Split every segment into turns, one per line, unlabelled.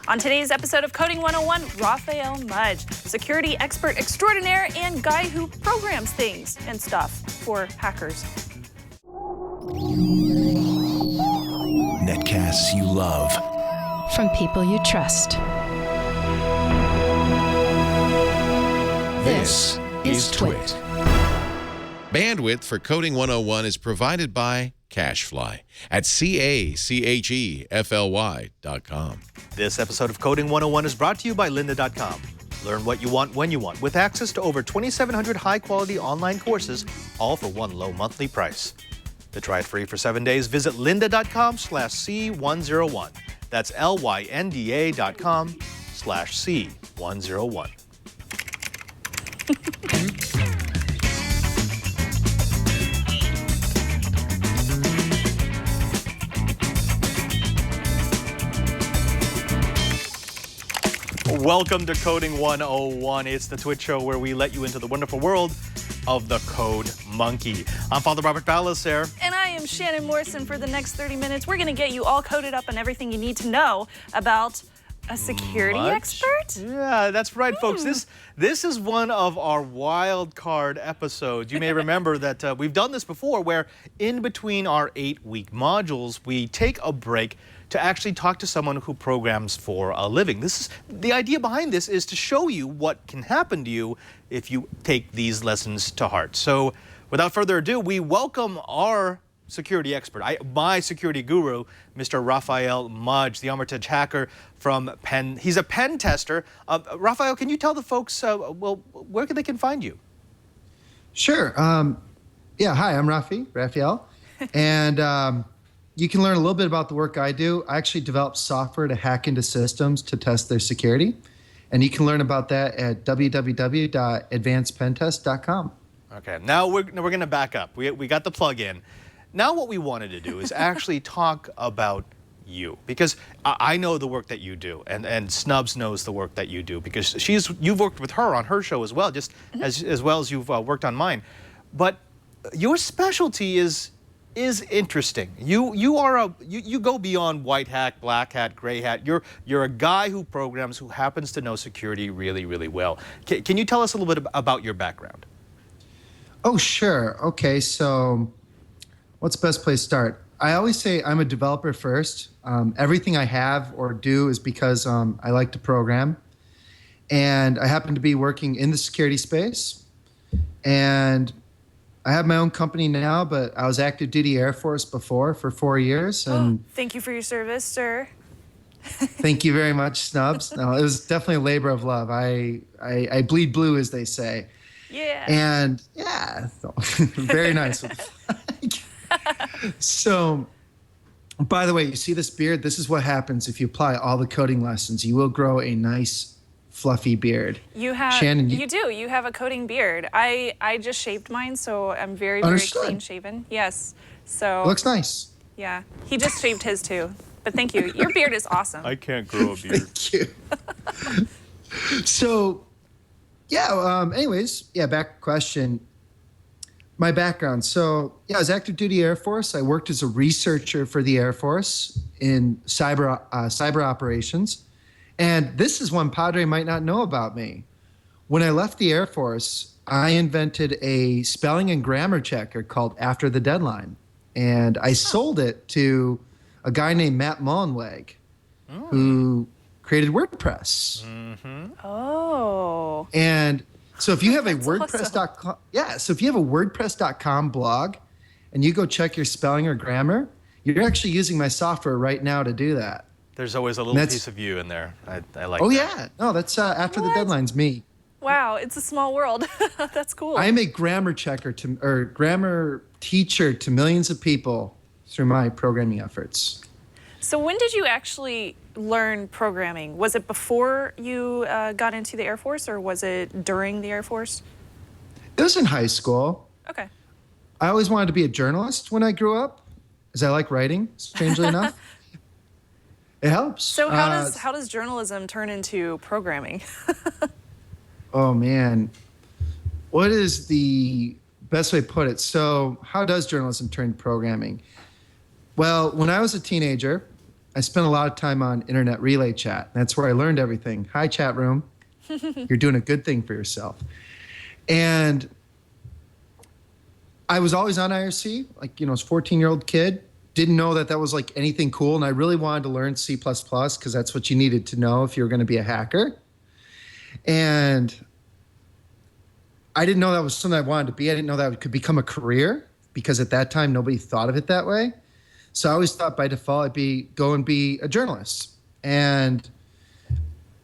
On today's episode of Coding 101, Raphael Mudge, security expert extraordinaire and guy who programs things and stuff for hackers.
Netcasts you love.
From people you trust.
This is Twit.
Bandwidth for Coding 101 is provided by CacheFly at CacheFly.com.
This episode of Coding 101 is brought to you by lynda.com. Learn what you want when you want with access to over 2,700 high-quality online courses, all for one low monthly price. To try it free for 7 days, visit lynda.com/C101. That's LYNDA.com/C101. Welcome to Coding 101. It's the Twitch show where we let you into the wonderful world of the Code Monkey. I'm Father Robert Balliser.
And I am Shannon Morrison. For the next 30 minutes, we're going to get you all coded up on everything you need to know about a security expert?
Yeah, that's right, folks. This is one of our wild card episodes. You may remember that we've done this before, where in between our 8-week modules, we take a break to actually talk to someone who programs for a living. The idea behind this is to show you what can happen to you if you take these lessons to heart. So without further ado, we welcome our security expert, my security guru, Mr. Raphael Mudge, the Armitage hacker from Penn. He's a pen tester. Raphael, can you tell the folks, where they can find you?
Sure. Yeah, hi, I'm Raphael. And you can learn a little bit about the work I do. I actually develop software to hack into systems to test their security. And you can learn about that at www.advancedpentest.com.
Okay, now we're going to back up. We got the plug in. Now what we wanted to do is actually talk about you, because I know the work that you do, and Snubs knows the work that you do, because you've worked with her on her show as well, just as well as you've worked on mine. But your specialty is interesting. You go beyond white hat, black hat, gray hat. You're a guy who programs, who happens to know security really, really well. Can you tell us a little bit about your background?
Oh, sure. Okay, so what's the best place to start? I always say I'm a developer first. Everything I have or do is because I like to program. And I happen to be working in the security space. And I have my own company now, but I was active duty Air Force before for 4 years. And
thank you for your service, sir.
Thank you very much, Snubs. No, it was definitely a labor of love. I bleed blue, as they say.
Yeah.
And yeah, very nice. So, by the way, you see this beard? This is what happens if you apply all the coding lessons. You will grow a nice, fluffy beard.
You have,
Shannon,
you do. You have a coding beard. I just shaved mine, so I'm very, very clean shaven. Yes. So.
It looks nice.
Yeah. He just shaved his too. But thank you. Your beard is awesome.
I can't grow a beard.
Thank you. So, yeah, anyways, back question. My background. So, I was active duty Air Force. I worked as a researcher for the Air Force in cyber operations. And this is one Padre might not know about me. When I left the Air Force, I invented a spelling and grammar checker called After the Deadline. And I sold it to a guy named Matt Mullenweg, who created WordPress.
Mm-hmm.
Oh.
And so if you have a
That's
WordPress.com, so if you have a WordPress.com blog and you go check your spelling or grammar, you're actually using my software right now to do that.
There's always a little piece of you in there. I like that.
Oh, yeah. No, that's After the Deadline's me.
Wow, it's a small world. That's cool.
I am a grammar checker grammar teacher to millions of people through my programming efforts.
So when did you actually learn programming? Was it before you got into the Air Force, or was it during the Air Force?
It was in high school.
Okay.
I always wanted to be a journalist when I grew up, because I like writing, strangely enough. It helps.
So how does journalism turn into programming?
Oh, man. What is the best way to put it? So how does journalism turn to programming? Well, when I was a teenager, I spent a lot of time on internet relay chat. That's where I learned everything. Hi, chat room. You're doing a good thing for yourself. And I was always on IRC, like, as a 14-year-old kid. Didn't know that was like anything cool. And I really wanted to learn C++ because that's what you needed to know if you were going to be a hacker. And I didn't know that was something I wanted to be. I didn't know that it could become a career because at that time, nobody thought of it that way. So I always thought by default, I'd go and be a journalist. And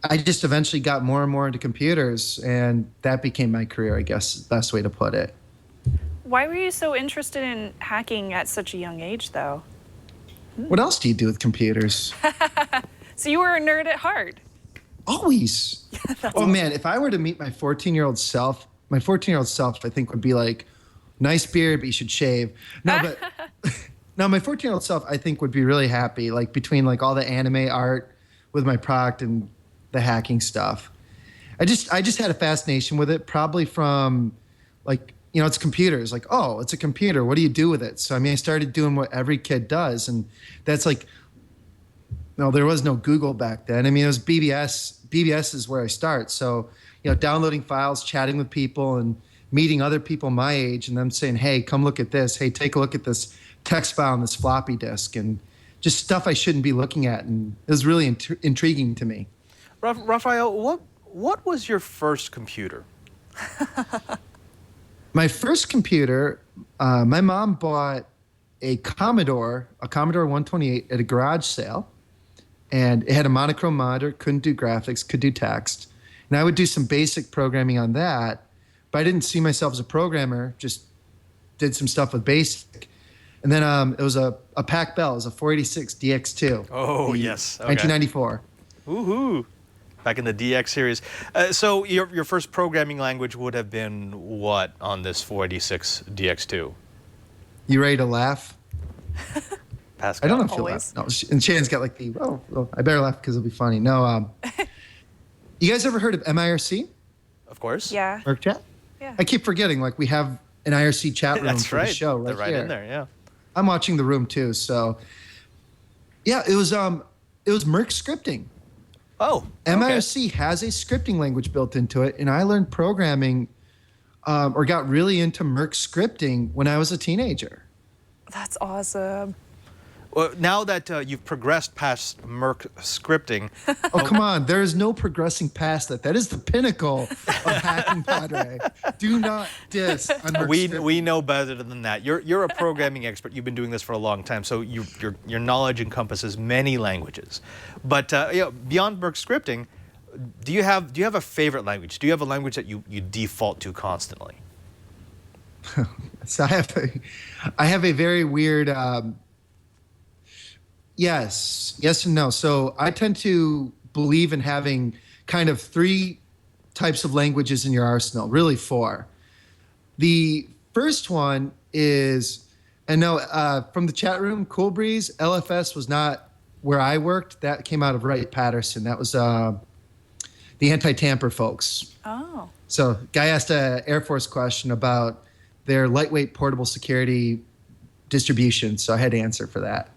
I just eventually got more and more into computers, and that became my career, I guess, is the best way to put it.
Why were you so interested in hacking at such a young age, though?
What else do you do with computers?
So you were a nerd at heart.
Always. Oh, man, if I were to meet my 14-year-old self, I think would be like, nice beard, but you should shave. No, but no, my 14-year-old self, I think, would be really happy, like between like all the anime art with my product and the hacking stuff. I just had a fascination with it, probably from like, it's computers. Like, oh, it's a computer. What do you do with it? So, I started doing what every kid does. And that's like, there was no Google back then. It was BBS. BBS is where I start. So, downloading files, chatting with people, and meeting other people my age, and them saying, hey, come look at this. Hey, take a look at this text file on this floppy disk, and just stuff I shouldn't be looking at. And it was really intriguing to me.
Raphael, what was your first computer?
My first computer, my mom bought a Commodore 128 at a garage sale. And it had a monochrome monitor, couldn't do graphics, could do text. And I would do some basic programming on that. But I didn't see myself as a programmer, just did some stuff with BASIC. And then it was a Pac Bell. It was a 486 DX2.
Oh, yes. Okay.
1994.
Woohoo. Back in the DX series. So your first programming language would have been what on this 486 DX2? You
ready to laugh?
Pascal.
I don't know if
Always.
you'll laugh. No, and Shannon's got like I better laugh because it'll be funny. No, you guys ever heard of MIRC?
Of course.
Yeah.
Merc Chat?
Yeah.
I keep forgetting, like we have an IRC chat room
That's
for
right.
the show right
They're right
here.
in there, yeah.
I'm watching the room too, so yeah, it was Merc scripting.
Oh, okay.
MIRC has a scripting language built into it, and I learned programming or got really into Merc scripting when I was a teenager.
That's awesome.
Well, now that you've progressed past Merc scripting,
Oh, come on. There is no progressing past that. That is the pinnacle of hacking, Padre. Do not diss on Merc scripting.
we know better than that. You're a programming expert. You've been doing this for a long time, so your knowledge encompasses many languages. But beyond Merc scripting, do you have a favorite language? Do you have a language that you default to constantly?
So I have a very weird yes and no. So I tend to believe in having kind of 3 types of languages in your arsenal, really 4. The first one is, and no, from the chat room, Cool Breeze, LFS was not where I worked. That came out of Wright-Patterson. That was the anti-tamper folks.
Oh.
So guy asked an Air Force question about their lightweight portable security distribution, so I had to answer for that.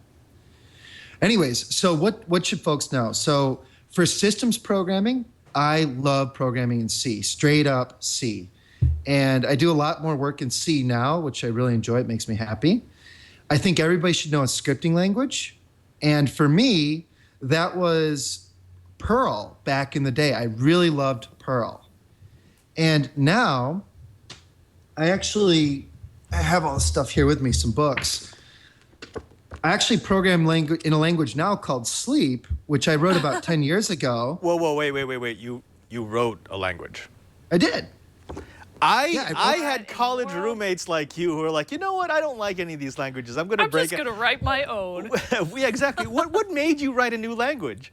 Anyways, so what should folks know? So for systems programming, I love programming in C, straight up C. And I do a lot more work in C now, which I really enjoy. It makes me happy. I think everybody should know a scripting language. And for me, that was Perl back in the day. I really loved Perl. And now I have all this stuff here with me, some books. I actually program in a language now called Sleep, which I wrote about 10 years ago.
Whoa, wait. You wrote a language.
I did.
I had college roommates like you who were like, you know what? I don't like any of these languages. I'm just
going to write my own.
Yeah, exactly. What made you write a new language?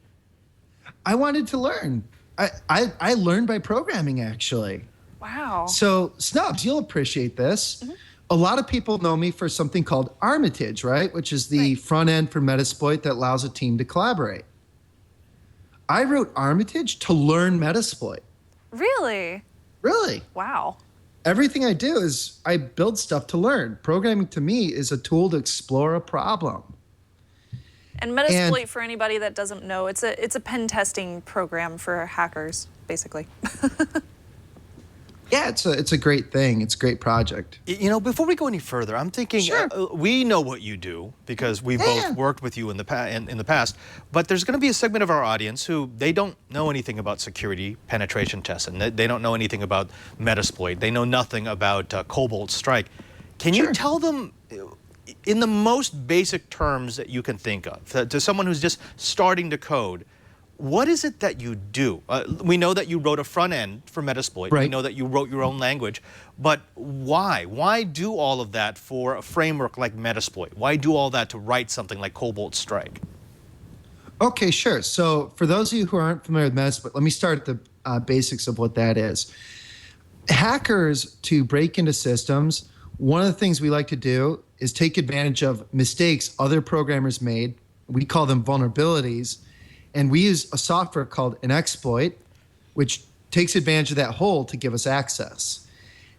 I wanted to learn. I learned by programming, actually.
Wow.
So, Snubs, you'll appreciate this. Mm-hmm. A lot of people know me for something called Armitage, right? Which is the front end for Metasploit that allows a team to collaborate. I wrote Armitage to learn Metasploit.
Really?
Really.
Wow.
Everything I do is I build stuff to learn. Programming to me is a tool to explore a problem.
And Metasploit, for anybody that doesn't know, it's a pen testing program for hackers, basically.
Yeah, it's a great thing. It's a great project.
You know, before we go any further, I'm thinking we know what you do because we both worked with you in the past. But there's going to be a segment of our audience who they don't know anything about security penetration tests, and they don't know anything about Metasploit. They know nothing about Cobalt Strike. Can you tell them, in the most basic terms that you can think of, to someone who's just starting to code, what is it that you do? We know that you wrote a front end for Metasploit.
Right.
We know that you wrote your own language. But why? Why do all of that for a framework like Metasploit? Why do all that to write something like Cobalt Strike?
Okay, sure. So for those of you who aren't familiar with Metasploit, let me start at the basics of what that is. Hackers, to break into systems, one of the things we like to do is take advantage of mistakes other programmers made. We call them vulnerabilities. And we use a software called an exploit, which takes advantage of that hole to give us access.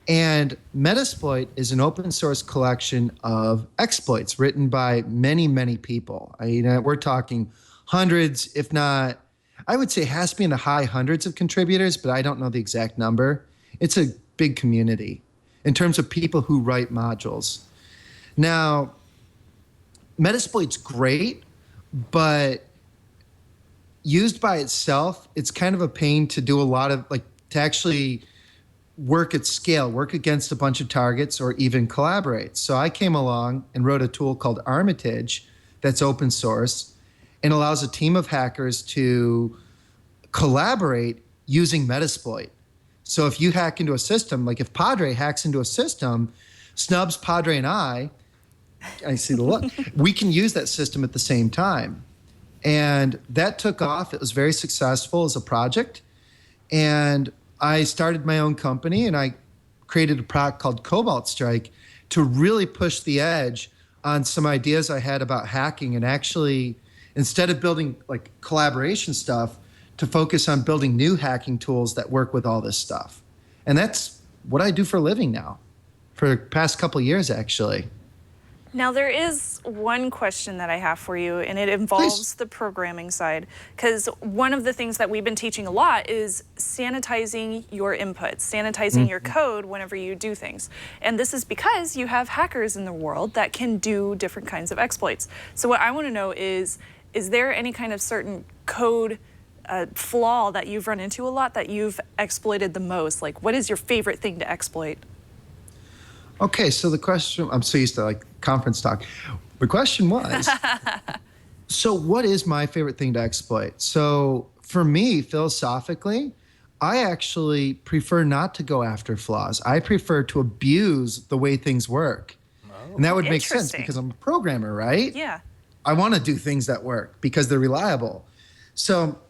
And Metasploit is an open source collection of exploits written by many, many people. We're talking hundreds, if not, I would say it has to be in the high hundreds of contributors, but I don't know the exact number. It's a big community in terms of people who write modules. Now, Metasploit's great, but used by itself, it's kind of a pain to do a lot of, to actually work at scale, work against a bunch of targets, or even collaborate. So I came along and wrote a tool called Armitage that's open source and allows a team of hackers to collaborate using Metasploit. So if you hack into a system, like if Padre hacks into a system, snubs Padre and I see the look, we can use that system at the same time. And that took off. It was very successful as a project. And I started my own company, and I created a product called Cobalt Strike to really push the edge on some ideas I had about hacking, and actually, instead of building collaboration stuff, to focus on building new hacking tools that work with all this stuff. And that's what I do for a living now, for the past couple of years, actually.
Now, there is one question that I have for you, and it involves the programming side, because one of the things that we've been teaching a lot is sanitizing your inputs, sanitizing your code whenever you do things. And this is because you have hackers in the world that can do different kinds of exploits. So what I want to know is there any kind of certain code flaw that you've run into a lot that you've exploited the most? Like, what is your favorite thing to exploit?
Okay, so the question, I'm so used to conference talk. The question was, so what is my favorite thing to exploit? So for me, philosophically, I actually prefer not to go after flaws. I prefer to abuse the way things work. Oh, and that would make sense because I'm a programmer, right?
Yeah.
I want to do things that work because they're reliable. So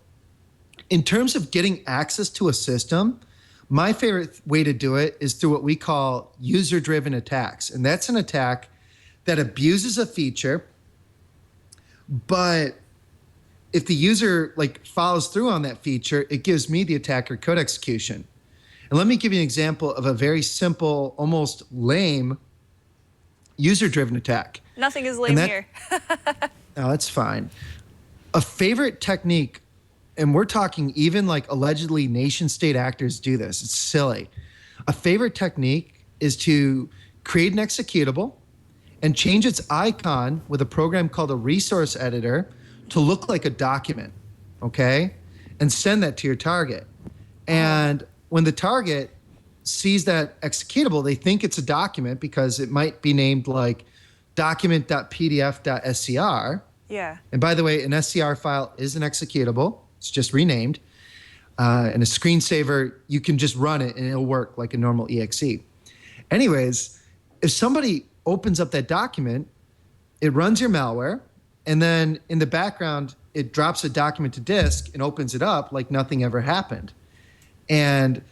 in terms of getting access to a system, my favorite way to do it is through what we call user-driven attacks. And that's an attack that abuses a feature, but if the user follows through on that feature, it gives me, the attacker, code execution. And let me give you an example of a very simple, almost lame user-driven attack.
Nothing is lame here.
No, that's fine. A favorite technique, and we're talking even allegedly nation state actors do this. It's silly. A favorite technique is to create an executable and change its icon with a program called a resource editor to look like a document, okay? And send that to your target. And when the target sees that executable, they think it's a document because it might be named document.pdf.scr.
Yeah.
And by the way, an SCR file is an executable. It's just renamed. And a screensaver, you can just run it and it'll work like a normal exe. Anyways, if somebody opens up that document, it runs your malware, and then in the background, it drops a document to disk and opens it up like nothing ever happened. And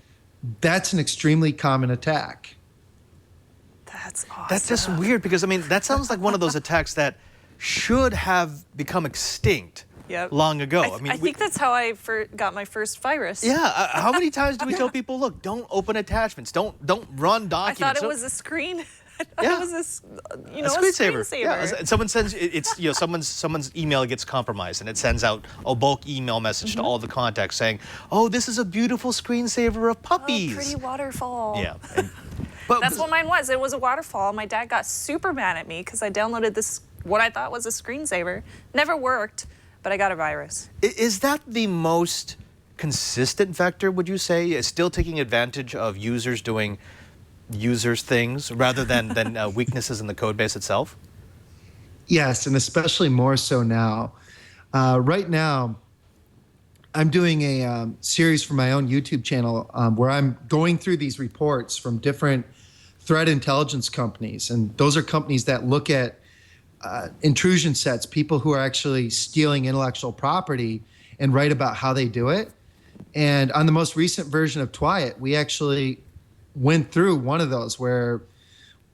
that's an extremely common attack.
That's awesome.
That's just weird because, that sounds like one of those attacks that should have become extinct long ago.
I think that's how I got my first virus.
Yeah. How many times do we tell people, look, don't open attachments, don't run documents?
I thought it was a screen. It was this,
a screensaver. Yeah,
screensaver.
someone sends it's someone's email gets compromised and it sends out a bulk email message to all the contacts saying, "Oh, this is a beautiful screensaver of puppies."
Oh, pretty waterfall.
Yeah. But
That's what mine was. It was a waterfall. My dad got super mad at me because I downloaded this, what I thought was a screensaver. Never worked, but I got a virus.
Is that the most consistent vector, would you say? Is still taking advantage of users doing users things rather than weaknesses in the code base itself?
Yes, and especially more so now. Right now, I'm doing a series for my own YouTube channel where I'm going through these reports from different threat intelligence companies. And those are companies that look at intrusion sets, people who are actually stealing intellectual property, and write about how they do it. And on the most recent version of Twiet, we actually went through one of those where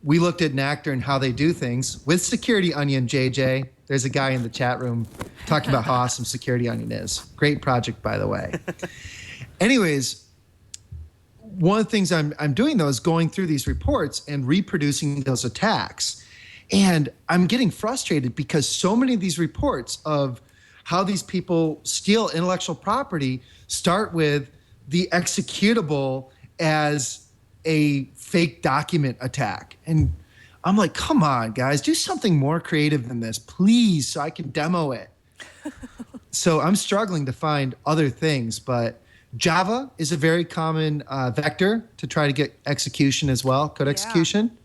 we looked at an actor and how they do things with Security Onion, JJ. There's a guy in the chat room talking about how awesome Security Onion is. Great project, by the way. Anyways, one of the things I'm doing, though, is going through these reports and reproducing those attacks. And I'm getting frustrated because so many of these reports of how these people steal intellectual property start with the executable as a fake document attack. And I'm like, come on, guys, do something more creative than this, please, so I can demo it. So I'm struggling to find other things, but Java is a very common vector to try to get execution as well, code execution.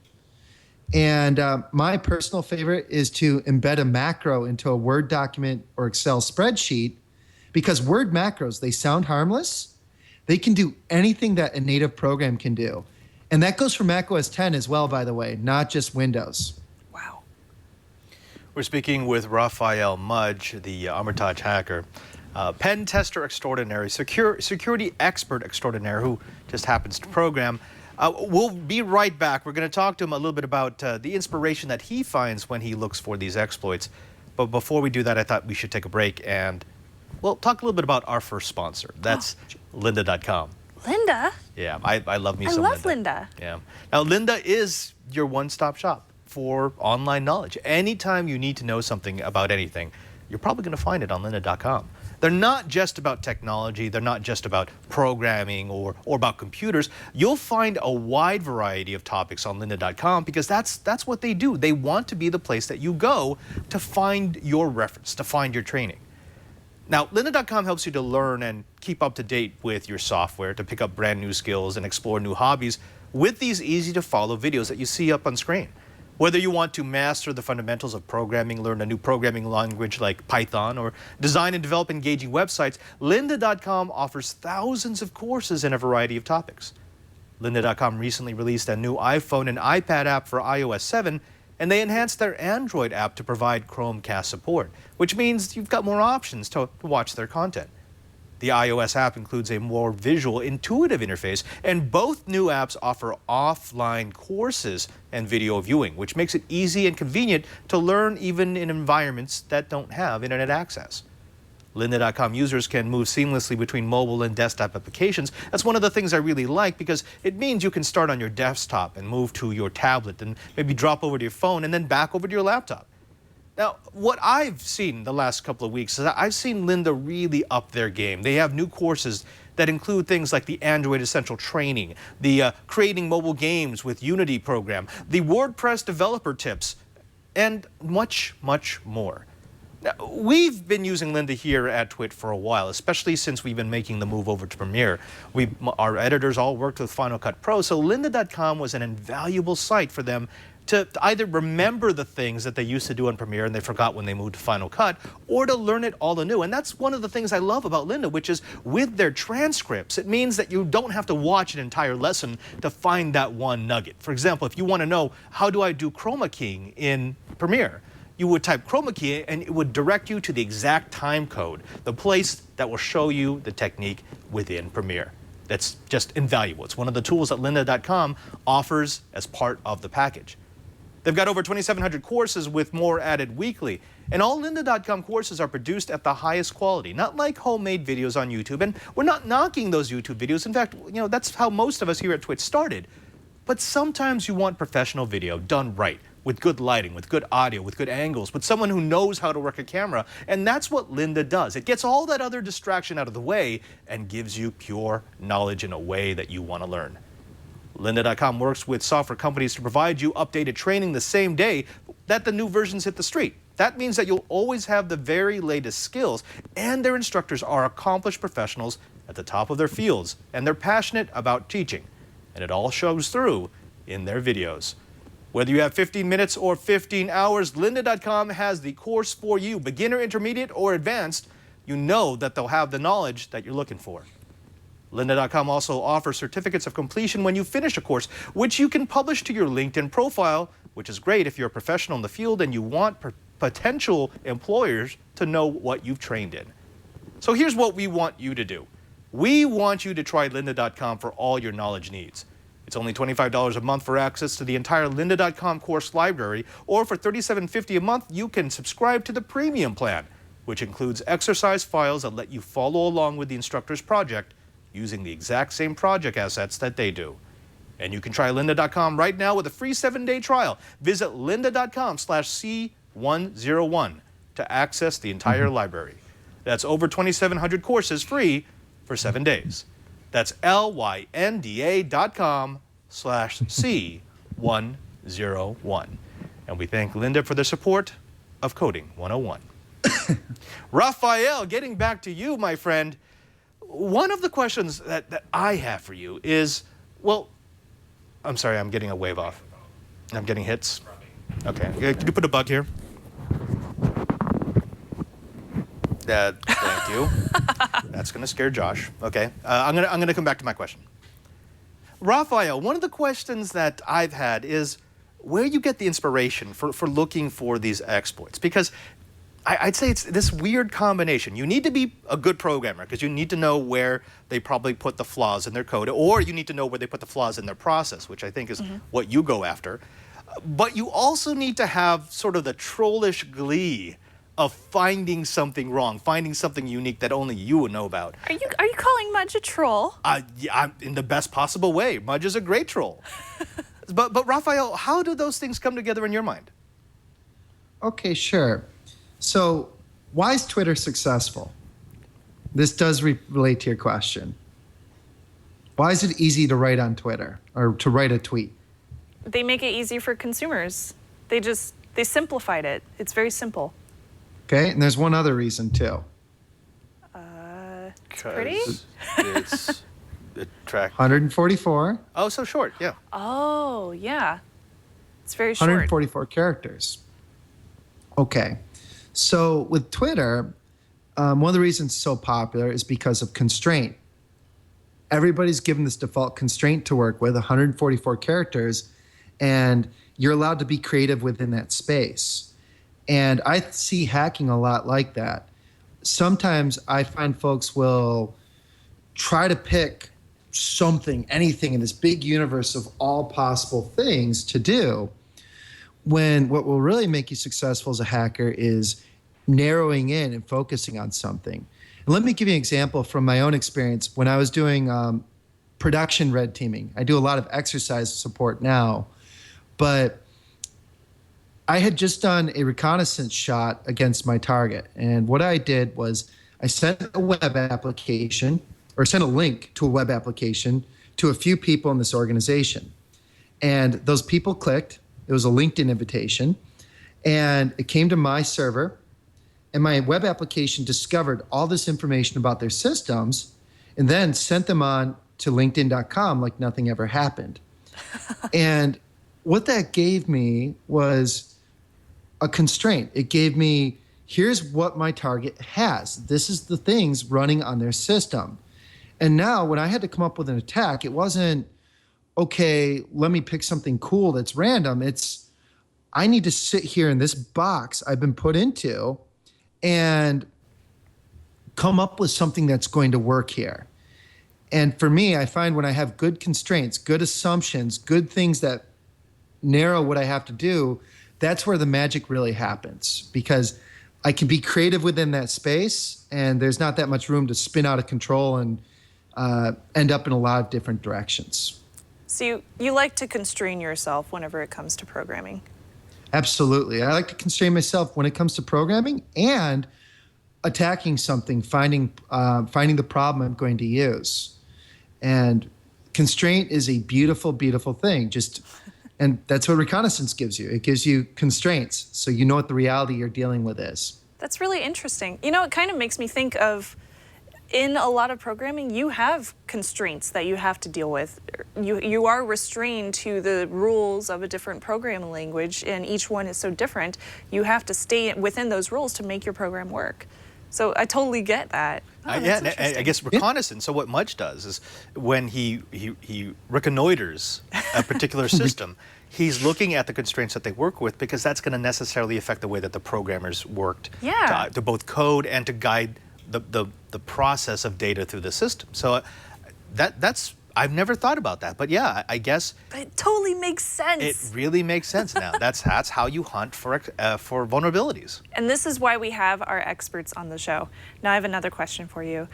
And my personal favorite is to embed a macro into a Word document or Excel spreadsheet, because Word macros, they sound harmless. They can do anything that a native program can do. And that goes for Mac OS X as well, by the way, not just Windows.
Wow.
We're speaking with Raphael Mudge, the Armitage hacker, pen tester extraordinaire, security expert extraordinaire who just happens to program. We'll be right back. We're going to talk to him a little bit about the inspiration that he finds when he looks for these exploits. But before we do that, I thought we should take a break and, well, talk a little bit about our first sponsor. That's lynda.com.
Linda?
Yeah, I love me
I
some
love
Lynda.
Linda.
Yeah. Now, Lynda is your one-stop shop for online knowledge. Anytime you need to know something about anything, you're probably going to find it on lynda.com. They're not just about technology. They're not just about programming or about computers. You'll find a wide variety of topics on lynda.com because that's what they do. They want to be the place that you go to find your reference, to find your training. Now, lynda.com helps you to learn and keep up to date with your software, to pick up brand new skills and explore new hobbies with these easy-to-follow videos that you see up on screen. Whether you want to master the fundamentals of programming, learn a new programming language like Python, or design and develop engaging websites, lynda.com offers thousands of courses in a variety of topics. Lynda.com recently released a new iPhone and iPad app for iOS 7, and they enhanced their Android app to provide Chromecast support, which means you've got more options to watch their content. The iOS app includes a more visual, intuitive interface, and both new apps offer offline courses and video viewing, which makes it easy and convenient to learn even in environments that don't have internet access. Lynda.com users can move seamlessly between mobile and desktop applications. That's one of the things I really like because it means you can start on your desktop and move to your tablet and maybe drop over to your phone and then back over to your laptop. Now, what I've seen the last couple of weeks is I've seen Lynda really up their game. They have new courses that include things like the Android Essential Training, the Creating Mobile Games with Unity program, the WordPress Developer Tips, and much, much more. Now, we've been using Lynda here at Twit for a while, especially since we've been making the move over to Premiere. Our editors all worked with Final Cut Pro, so lynda.com was an invaluable site for them to either remember the things that they used to do in Premiere and they forgot when they moved to Final Cut, or to learn it all anew. And that's one of the things I love about Lynda, which is with their transcripts, it means that you don't have to watch an entire lesson to find that one nugget. For example, if you want to know, how do I do chroma keying in Premiere? You would type chroma key and it would direct you to the exact time code, the place that will show you the technique within Premiere. That's just invaluable. It's one of the tools that lynda.com offers as part of the package. They've got over 2,700 courses with more added weekly. And all lynda.com courses are produced at the highest quality, not like homemade videos on YouTube. And we're not knocking those YouTube videos. In fact, that's how most of us here at Twitch started. But sometimes you want professional video done right, with good lighting, with good audio, with good angles, with someone who knows how to work a camera. And that's what Lynda does. It gets all that other distraction out of the way and gives you pure knowledge in a way that you want to learn. Lynda.com works with software companies to provide you updated training the same day that the new versions hit the street. That means that you'll always have the very latest skills, and their instructors are accomplished professionals at the top of their fields, and they're passionate about teaching. And it all shows through in their videos. Whether you have 15 minutes or 15 hours, Lynda.com has the course for you, beginner, intermediate, or advanced. You know that they'll have the knowledge that you're looking for. Lynda.com also offers certificates of completion when you finish a course, which you can publish to your LinkedIn profile, which is great if you're a professional in the field and you want potential employers to know what you've trained in. So here's what we want you to do. We want you to try Lynda.com for all your knowledge needs. It's only $25 a month for access to the entire Lynda.com course library, or for $37.50 a month, you can subscribe to the premium plan, which includes exercise files that let you follow along with the instructor's project using the exact same project assets that they do. And you can try Lynda.com right now with a free 7-day trial. Visit lynda.com/C101 to access the entire library. That's over 2,700 courses free for 7 days. That's lynda.com/C101. And we thank Lynda for the support of Coding 101. Raphael, getting back to you, my friend, one of the questions that I have for you is, well, I'm sorry, I'm getting a wave off. I'm getting hits. Okay, could you put a bug here? Thank you. That's going to scare Josh. Okay, I'm gonna come back to my question. Raphael, one of the questions that I've had is where you get the inspiration for looking for these exploits, because I'd say it's this weird combination. You need to be a good programmer because you need to know where they probably put the flaws in their code, or you need to know where they put the flaws in their process, which I think is what you go after. But you also need to have sort of the trollish glee of finding something wrong, finding something unique that only you would know about.
Are you calling Mudge a troll?
Yeah, in the best possible way. Mudge is a great troll. but Raphael, how do those things come together in your mind?
Okay, sure. So why is Twitter successful? This does relate to your question. Why is it easy to write on Twitter or to write a tweet?
They make it easy for consumers. They simplified it. It's very simple.
Okay, and there's one other reason too.
It's pretty?
It's the track.
144.
Oh, so short, yeah.
Oh, yeah. It's very short.
144 characters. Okay. So with Twitter, one of the reasons it's so popular is because of constraint. Everybody's given this default constraint to work with, 144 characters, and you're allowed to be creative within that space. And I see hacking a lot like that. Sometimes I find folks will try to pick something, anything in this big universe of all possible things to do, when what will really make you successful as a hacker is narrowing in and focusing on something. And let me give you an example from my own experience. When I was doing production red teaming, I do a lot of exercise support now, but I had just done a reconnaissance shot against my target. And what I did was I sent a web application, or sent a link to a web application to a few people in this organization. And those people clicked. It was a LinkedIn invitation, and it came to my server, and my web application discovered all this information about their systems and then sent them on to LinkedIn.com like nothing ever happened. And what that gave me was a constraint. It gave me, here's what my target has. This is the things running on their system. And now when I had to come up with an attack, it wasn't, okay, let me pick something cool that's random. It's, I need to sit here in this box I've been put into and come up with something that's going to work here. And for me, I find when I have good constraints, good assumptions, good things that narrow what I have to do, that's where the magic really happens, because I can be creative within that space and there's not that much room to spin out of control and end up in a lot of different directions.
So you like to constrain yourself whenever it comes to programming.
Absolutely. I like to constrain myself when it comes to programming and attacking something, finding the problem I'm going to use. And constraint is a beautiful, beautiful thing. And that's what reconnaissance gives you. It gives you constraints, so you know what the reality you're dealing with is.
That's really interesting. You know, it kind of makes me think of, in a lot of programming, you have constraints that you have to deal with. You are restrained to the rules of a different programming language, and each one is so different. You have to stay within those rules to make your program work. So I totally get that. Oh,
Yeah, and I guess reconnaissance. So what Mudge does is when he reconnoiters a particular system, he's looking at the constraints that they work with, because that's going to necessarily affect the way that the programmers worked to both code and to guide the process of data through the system. So that's I've never thought about that, but yeah, I guess
it totally makes sense.
It really makes sense now. That's how you hunt for vulnerabilities.
And this is why we have our experts on the show. Now I have another question for you.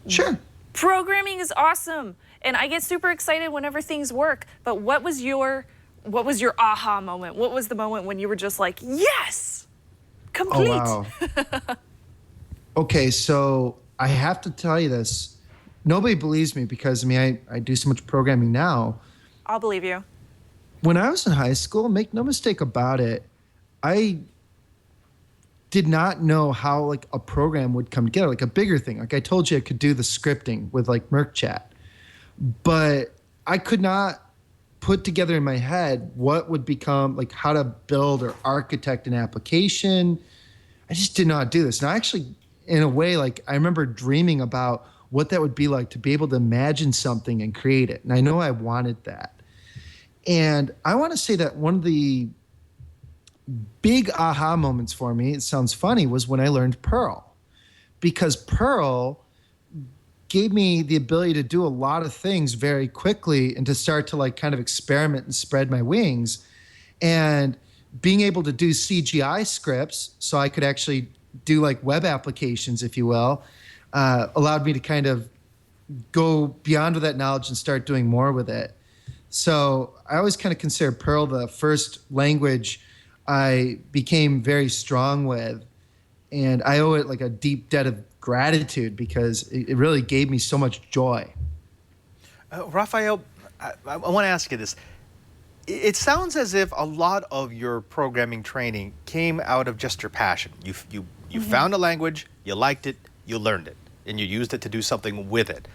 Sure.
Programming is awesome, and I get super excited whenever things work. But what was your aha moment? What was the moment when you were just like, yes, complete?
Oh, wow. Okay, so I have to tell you this. Nobody believes me because, I do so much programming now.
I'll believe you.
When I was in high school, make no mistake about it, I did not know how like a program would come together, like a bigger thing. Like I told you, I could do the scripting with like MercChat, but I could not put together in my head what would become like how to build or architect an application. I just did not do this. And I actually, in a way, like I remember dreaming about what that would be like to be able to imagine something and create it. And I know I wanted that. And I want to say that one of the big aha moments for me, it sounds funny, was when I learned Perl. Because Perl gave me the ability to do a lot of things very quickly and to start to like kind of experiment and spread my wings. And being able to do CGI scripts, so I could actually do like web applications, if you will, allowed me to kind of go beyond that knowledge and start doing more with it. So I always kind of consider Perl the first language I became very strong with. And I owe it like a deep debt of gratitude because it really gave me so much joy.
Raphael, I want to ask you this. It sounds as if a lot of your programming training came out of just your passion. You found a language, you liked it, you learned it, and you used it to do something with it.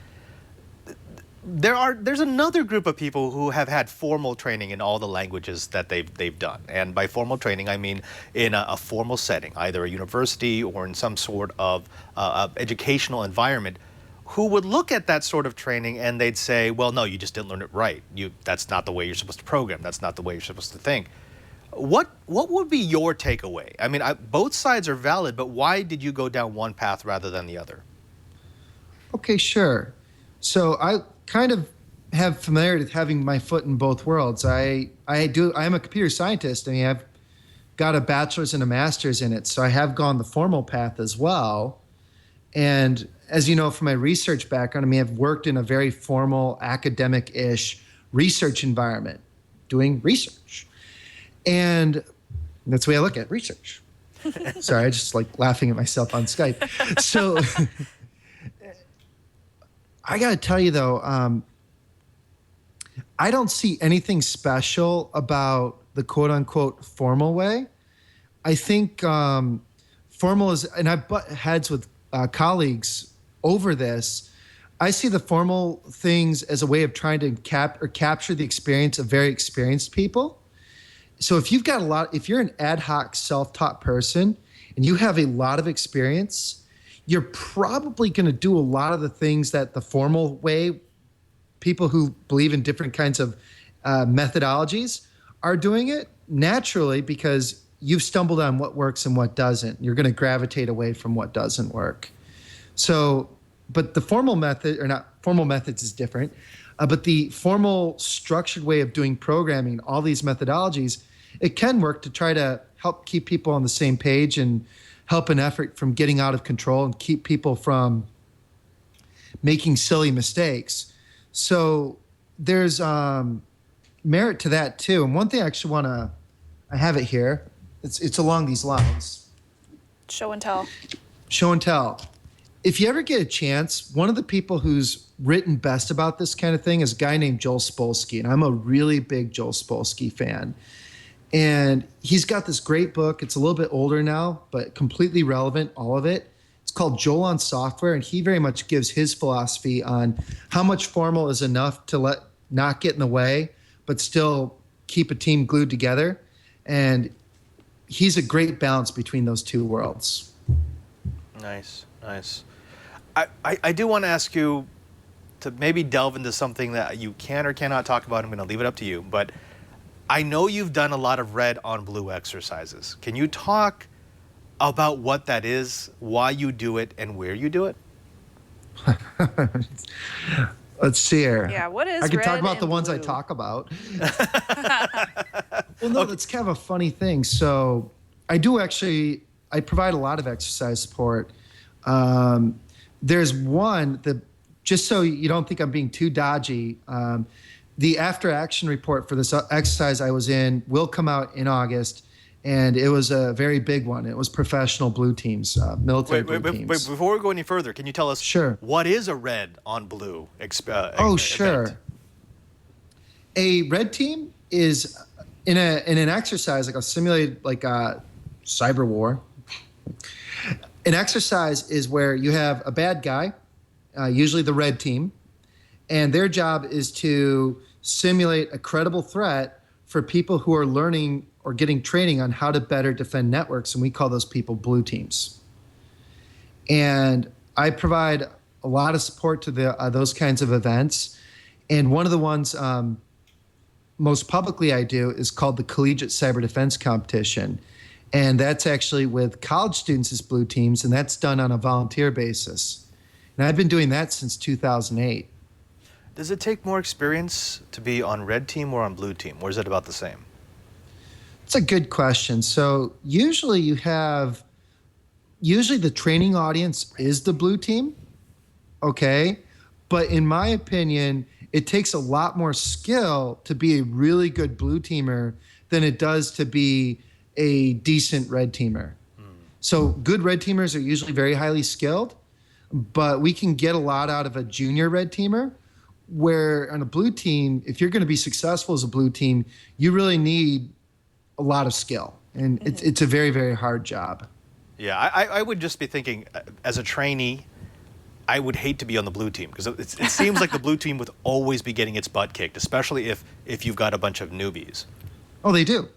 There's another group of people who have had formal training in all the languages that they've done. And by formal training, I mean in a formal setting, either a university or in some sort of educational environment, who would look at that sort of training and they'd say, well, no, you just didn't learn it right. That's not the way you're supposed to program. That's not the way you're supposed to think. What would be your takeaway? I mean, both sides are valid, but why did you go down one path rather than the other?
Okay, sure. So I kind of have familiarity with having my foot in both worlds. I am a computer scientist. I mean, I've got a bachelor's and a master's in it, so I have gone the formal path as well. And as you know from my research background, I mean, I've worked in a very formal academic-ish research environment, doing research. And that's the way I look at research. Sorry, I just like laughing at myself on Skype. So I got to tell you, though, I don't see anything special about the quote-unquote formal way. I think formal is, and I've butt heads with colleagues over this. I see the formal things as a way of trying to capture the experience of very experienced people. So if you're an ad hoc self-taught person and you have a lot of experience, you're probably going to do a lot of the things that the formal way, people who believe in different kinds of methodologies are doing it naturally because you've stumbled on what works and what doesn't. You're going to gravitate away from what doesn't work. So, but the formal method, or not formal methods is different, but the formal structured way of doing programming, all these methodologies, it can work to try to help keep people on the same page and help an effort from getting out of control and keep people from making silly mistakes. So there's merit to that too. And one thing I actually I have it here. It's along these lines.
Show and tell.
Show and tell. If you ever get a chance, one of the people who's written best about this kind of thing is a guy named Joel Spolsky, and I'm a really big Joel Spolsky fan. And he's got this great book. It's a little bit older now, but completely relevant, all of it. It's called Joel on Software, and he very much gives his philosophy on how much formal is enough to not get in the way, but still keep a team glued together. And he's a great balance between those two worlds.
Nice, nice. I do want to ask you to maybe delve into something that you can or cannot talk about. I'm going to leave it up to you. But I know you've done a lot of red on blue exercises. Can you talk about what that is, why you do it, and where you do it?
Let's see here.
Yeah, what is
I can
red
talk about
and
the ones I
blue?
talk about. Well, no, that's kind of a funny thing. So I provide a lot of exercise support. There's one that, just so you don't think I'm being too dodgy, the after action report for this exercise I was in will come out in August, and it was a very big one. It was professional blue teams, military blue teams.
Wait, before we go any further, can you tell us what is a red on blue
sure.
event?
A red team is in an exercise, like a simulated, like a cyber war. An exercise is where you have a bad guy, usually the red team, and their job is to simulate a credible threat for people who are learning or getting training on how to better defend networks, and we call those people blue teams. And I provide a lot of support to those kinds of events, and one of the ones most publicly I do is called the Collegiate Cyber Defense Competition. And that's actually with college students as blue teams, and that's done on a volunteer basis. And I've been doing that since 2008.
Does it take more experience to be on red team or on blue team, or is it about the same?
It's a good question. So usually the training audience is the blue team, okay? But in my opinion, it takes a lot more skill to be a really good blue teamer than it does to be a decent red teamer. So good red teamers are usually very highly skilled, but we can get a lot out of a junior red teamer, where on a blue team, if you're going to be successful as a blue team, you really need a lot of skill. And it's a very, very hard job.
Yeah, I would just be thinking, as a trainee, I would hate to be on the blue team, because it seems like the blue team would always be getting its butt kicked, especially if you've got a bunch of newbies.
Oh, they do.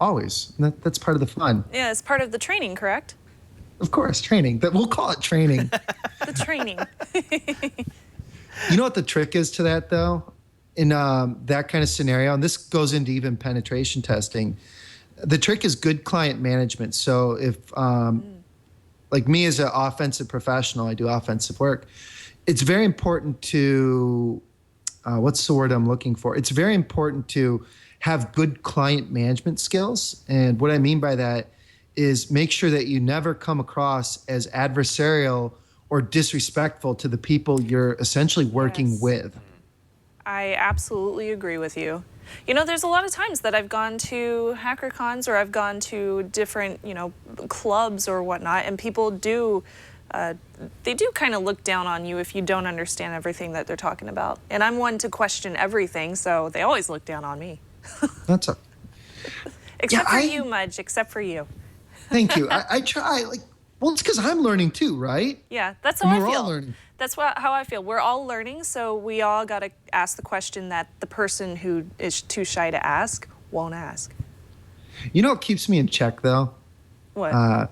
Always. That's part of the fun.
Yeah, it's part of the training, correct?
Of course, training. But we'll call it training.
The training.
You know what the trick is to that, though? In that kind of scenario, and this goes into even penetration testing, the trick is good client management. So if, like me as an offensive professional, I do offensive work, it's very important to, what's the word I'm looking for? It's very important to have good client management skills. And what I mean by that is make sure that you never come across as adversarial or disrespectful to the people you're essentially working with.
I absolutely agree with you. You know, there's a lot of times that I've gone to HackerCons or I've gone to different, clubs or whatnot, and people do, they do kind of look down on you if you don't understand everything that they're talking about. And I'm one to question everything, so they always look down on me.
That's a...
Except for you, Mudge, except for you.
Thank you. I try, well, it's because I'm learning too, right?
Yeah, that's how I feel.
We're all learning.
That's how I feel. We're all learning, so we all got to ask the question that the person who is too shy to ask won't ask.
You know what keeps me in check, though?
What?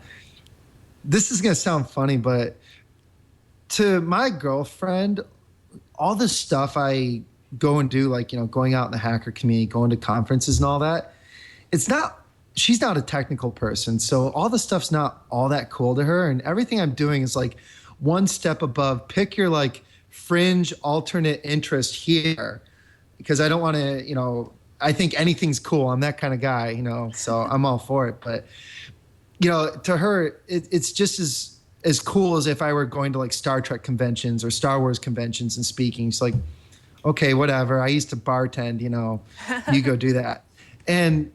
This is going to sound funny, but to my girlfriend, all the stuff I go and do, like, going out in the hacker community, going to conferences and all that, she's not a technical person, so all the stuff's not all that cool to her, and everything I'm doing is like one step above. Pick your fringe alternate interest here, because I don't want to, I think anything's cool. I'm that kind of guy, so I'm all for it. But, to her, it's just as cool as if I were going to Star Trek conventions or Star Wars conventions and speaking. It's like, okay, whatever. I used to bartend, you go do that. And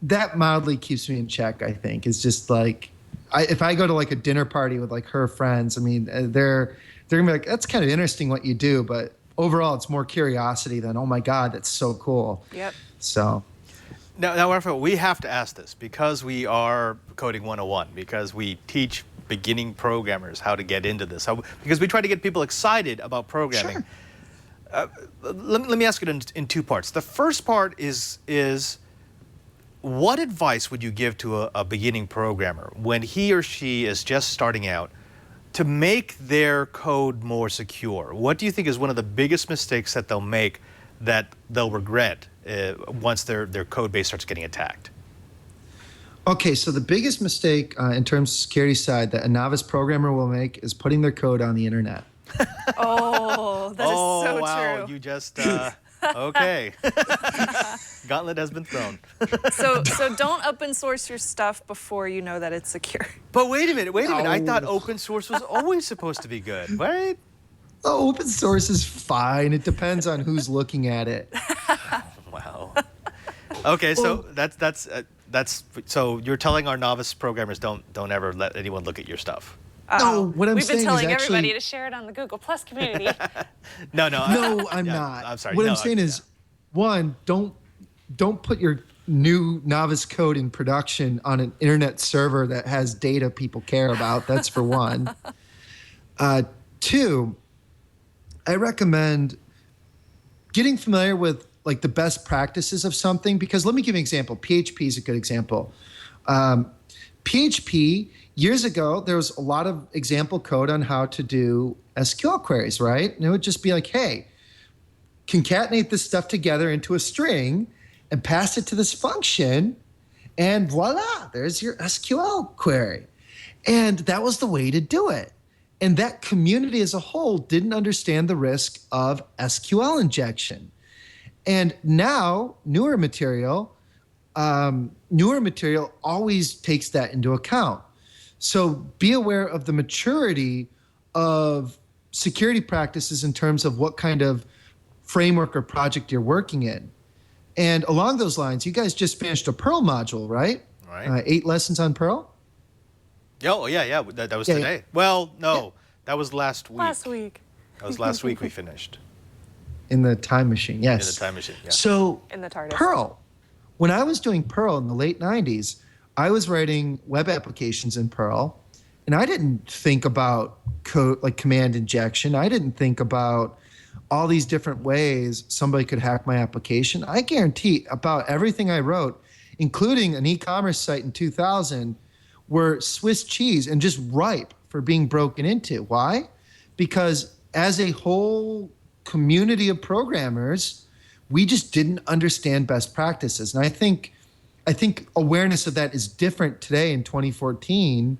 that mildly keeps me in check, I think. It's just like, if I go to like a dinner party with like her friends, I mean, they're gonna be like, that's kind of interesting what you do, but overall it's more curiosity than, oh my God, that's so cool.
Yep.
So.
Now, Raphael, we have to ask this because we are Coding 101, because we teach beginning programmers how to get into this, because we try to get people excited about programming.
Sure.
Let me ask it in two parts. The first part is what advice would you give to a beginning programmer when he or she is just starting out to make their code more secure? What do you think is one of the biggest mistakes that they'll make that they'll regret once their code base starts getting attacked?
Okay, so the biggest mistake in terms of security side that a novice programmer will make is putting their code on the internet.
Oh, that is so
wow.
true.
You just, okay. Gauntlet has been thrown.
So don't open source your stuff before you know that it's secure.
But wait a minute. I thought open source was always supposed to be good, right?
Oh, open source is fine. It depends on who's looking at it.
Wow. Okay, so that's so you're telling our novice programmers don't ever let anyone look at your stuff.
No, what I'm
We've been
saying
telling
is actually,
everybody to share it on the Google Plus community.
No,
No, I'm
yeah,
not.
I'm sorry.
What
No,
I'm saying is, one, don't put your new novice code in production on an internet server that has data people care about. That's for one. Two, I recommend getting familiar with like the best practices of something, because let me give you an example. PHP is a good example. PHP, years ago, there was a lot of example code on how to do SQL queries, right? And it would just be like, hey, concatenate this stuff together into a string and pass it to this function, and voila, there's your SQL query. And that was the way to do it. And that community as a whole didn't understand the risk of SQL injection. And now, newer material always takes that into account. So be aware of the maturity of security practices in terms of what kind of framework or project you're working in. And along those lines, you guys just finished a Perl module, right?
Right.
8 lessons on Perl?
Oh, yeah. That was
Yeah,
today.
yeah.
Well, no, that was last week.
Last week.
That was last week we finished
In the time machine, yes.
in the time machine. Yeah.
So
In the TARDIS.
Perl. When I was doing Perl in the late 90s, I was writing web applications in Perl, and I didn't think about code like command injection. I didn't think about all these different ways somebody could hack my application. I guarantee about everything I wrote, including an e-commerce site in 2000, were Swiss cheese and just ripe for being broken into. Why? Because as a whole community of programmers, we just didn't understand best practices. And I think awareness of that is different today in 2014,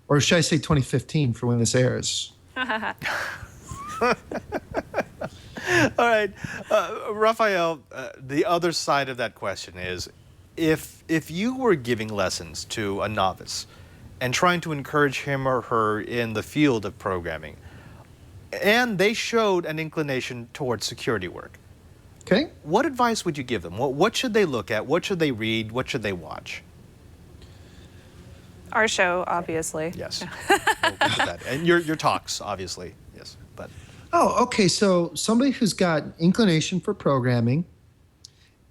or should I say 2015 for when this airs.
All right, Raphael, the other side of that question is, if you were giving lessons to a novice and trying to encourage him or her in the field of programming, and they showed an inclination towards security work,
Okay?
what advice would you give them? What should they look at? What should they read? What should they watch?
Our show, obviously.
Yes, we'll get to that. And your talks, obviously, yes, but.
Oh, okay. So somebody who's got inclination for programming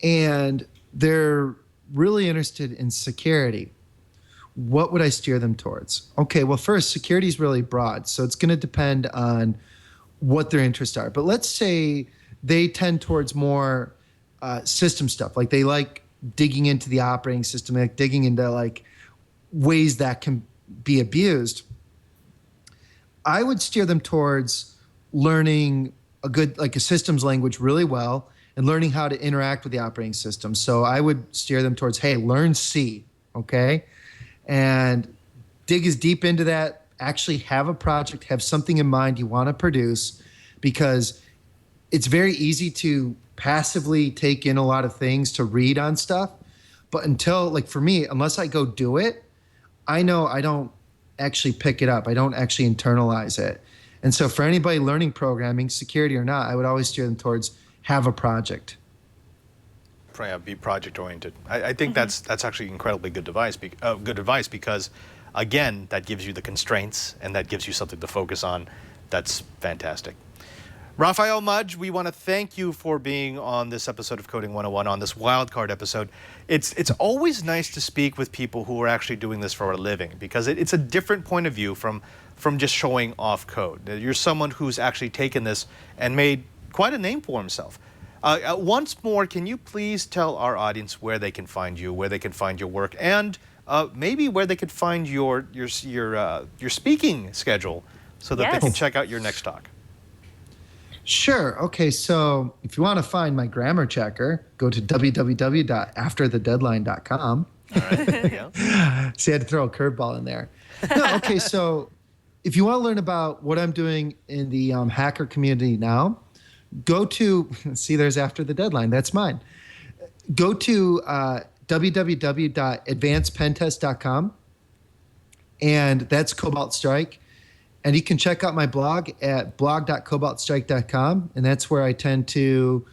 and they're really interested in security, what would I steer them towards? Okay, well, first, security is really broad, so it's going to depend on what their interests are. But let's say they tend towards more system stuff, like they like digging into the operating system, like digging into like ways that can be abused. I would steer them towards learning a systems language really well and learning how to interact with the operating system. So I would steer them towards, hey, learn C, okay? And dig as deep into that, actually have a project, have something in mind you want to produce, because it's very easy to passively take in a lot of things to read on stuff. But until, like for me, unless I go do it, I know I don't actually pick it up. I don't actually internalize it. And so for anybody learning programming, security or not, I would always steer them towards have a project.
Be project oriented. I think that's actually incredibly good advice. Because, again, that gives you the constraints and that gives you something to focus on. That's fantastic. Raphael Mudge, we want to thank you for being on this episode of Coding 101, on this wildcard episode. It's always nice to speak with people who are actually doing this for a living, because it's a different point of view from just showing off code. You're someone who's actually taken this and made quite a name for himself. Once more, can you please tell our audience where they can find you, where they can find your work, and maybe where they could find your speaking schedule so that they can check out your next talk?
Sure. Okay, so if you want to find my grammar checker, go to www.afterthedeadline.com.
All right, there you go.
See, I had to throw a curveball in there. No, okay, so if you want to learn about what I'm doing in the hacker community now, go to, see, there's After the Deadline. That's mine. Go to www.advancedpentest.com, and that's Cobalt Strike. And you can check out my blog at blog.cobaltstrike.com, and that's where I tend to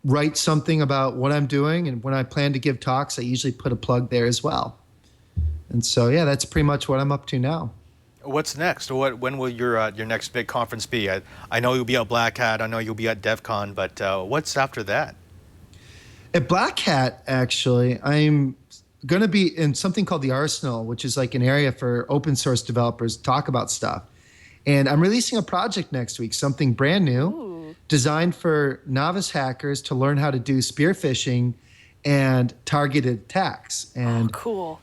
write something about what I'm doing. And when I plan to give talks, I usually put a plug there as well. And so, yeah, that's pretty much what I'm up to now.
What's next? When will your next big conference be? I know you'll be at Black Hat. I know you'll be at DEF CON, but what's after that?
At Black Hat, actually, I'm going to be in something called the Arsenal, which is like an area for open source developers to talk about stuff. And I'm releasing a project next week, something brand new, designed for novice hackers to learn how to do spear phishing and targeted attacks. And
cool.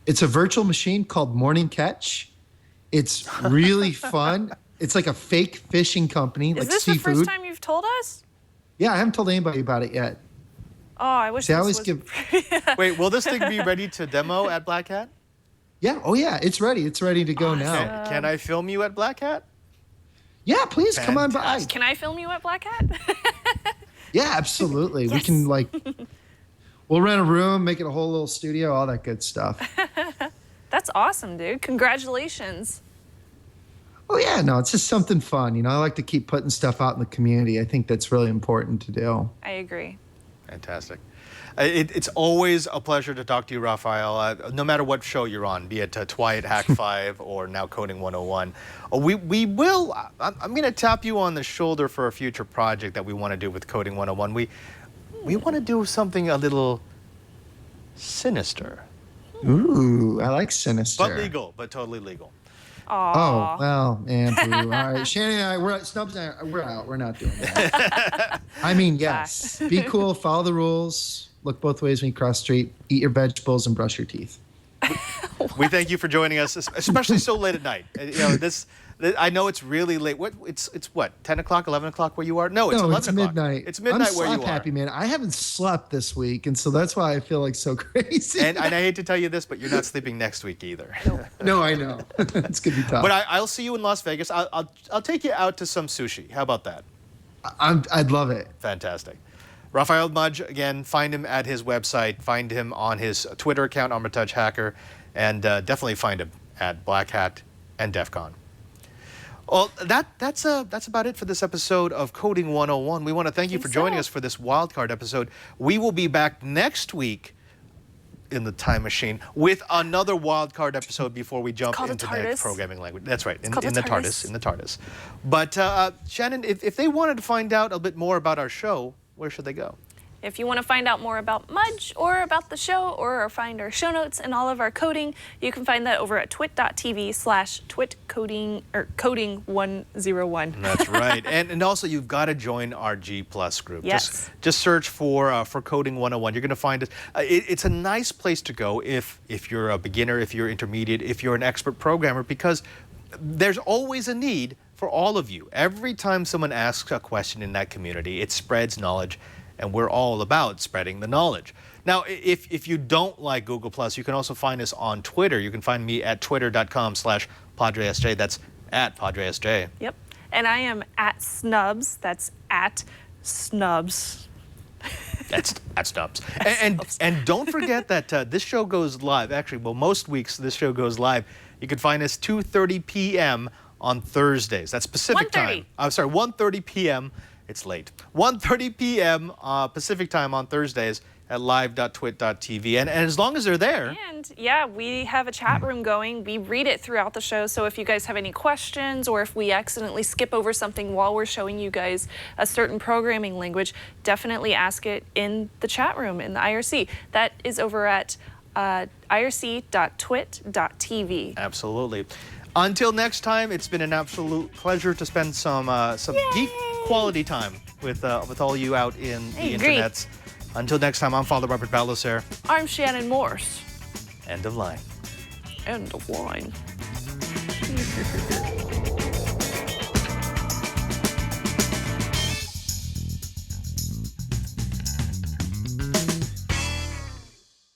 It's a virtual machine called Morning Catch. It's really fun. It's like a fake fishing company, like seafood.
Is this the first time you've told us?
Yeah, I haven't told anybody about it yet.
Oh, I wish
See, I
this
always
was...
give.
Wait, will this thing be ready to demo at Black Hat?
Yeah. Oh, yeah. It's ready. It's ready to go now.
Can I film you at Black Hat?
Yeah, please come on by.
Fantastic.
Can I film you at Black Hat?
Yeah, absolutely. We
Yes.
can we'll rent a room, make it a whole little studio, all that good stuff.
That's awesome, dude. Congratulations.
Oh yeah, no, it's just something fun. I like to keep putting stuff out in the community. I think that's really important to do.
I agree.
Fantastic. It's always a pleasure to talk to you, Raphael, no matter what show you're on, be it Twiat Hack 5 or now Coding 101. We will, I'm going to tap you on the shoulder for a future project that we want to do with Coding 101. We want to do something a little sinister.
Ooh, I like sinister.
But legal, but totally legal.
Oh, well, Andrew. All right, Shannon and I, Snubs and I, we're out. We're not doing that. I mean, yes. Be cool, follow the rules, look both ways when you cross the street, eat your vegetables, and brush your teeth.
We thank you for joining us, especially so late at night. I know it's really late. It's what, 10 o'clock, 11 o'clock where you are? No, it's 11 o'clock.
Midnight.
It's midnight where you are.
I'm happy, man. I haven't slept this week, and so that's why I feel like so crazy.
And I hate to tell you this, but you're not sleeping next week either.
No, I know. It's going to be tough.
But I'll see you in Las Vegas. I'll take you out to some sushi. How about that?
I'd love it.
Fantastic. Raphael Mudge, again, find him at his website. Find him on his Twitter account, Armitage Hacker, and definitely find him at Black Hat and DEF CON. Well, that's about it for this episode of Coding 101. We want to thank you for joining us for this wildcard episode. We will be back next week in the time machine with another wildcard episode before we jump into the next programming language. That's right, in the TARDIS. But Shannon, if they wanted to find out a bit more about our show, where should they go?
If you want to find out more about Mudge or about the show or find our show notes and all of our coding, you can find that over at twit.tv/twitcoding or coding101.
That's right. And also you've got to join our G+ group.
Yes.
Just search for Coding 101. You're going to find it. It's a nice place to go if you're a beginner, if you're intermediate, if you're an expert programmer, because there's always a need for all of you. Every time someone asks a question in that community, it spreads knowledge. And we're all about spreading the knowledge. Now, if you don't like Google+, you can also find us on Twitter. You can find me at twitter.com/PadreSJ. That's at PadreSJ.
Yep. And I am at Snubs. That's at Snubs.
That's at Snubs. And don't forget that this show goes live. Actually, well, most weeks this show goes live. You can find us 2:30 p.m. on Thursdays. That's Pacific
1:30.
time. I'm sorry, 1:30 p.m. It's late. 1:30 p.m. Pacific time on Thursdays at live.twit.tv. And as long as they're there.
And yeah, we have a chat room going. We read it throughout the show. So if you guys have any questions or if we accidentally skip over something while we're showing you guys a certain programming language, definitely ask it in the chat room in the IRC. That is over at irc.twit.tv.
Absolutely. Until next time, it's been an absolute pleasure to spend some deep quality time with all you out in the internets. Until next time, I'm Father Robert Balacer.
I'm Shannon Morse.
End of line.
End of line.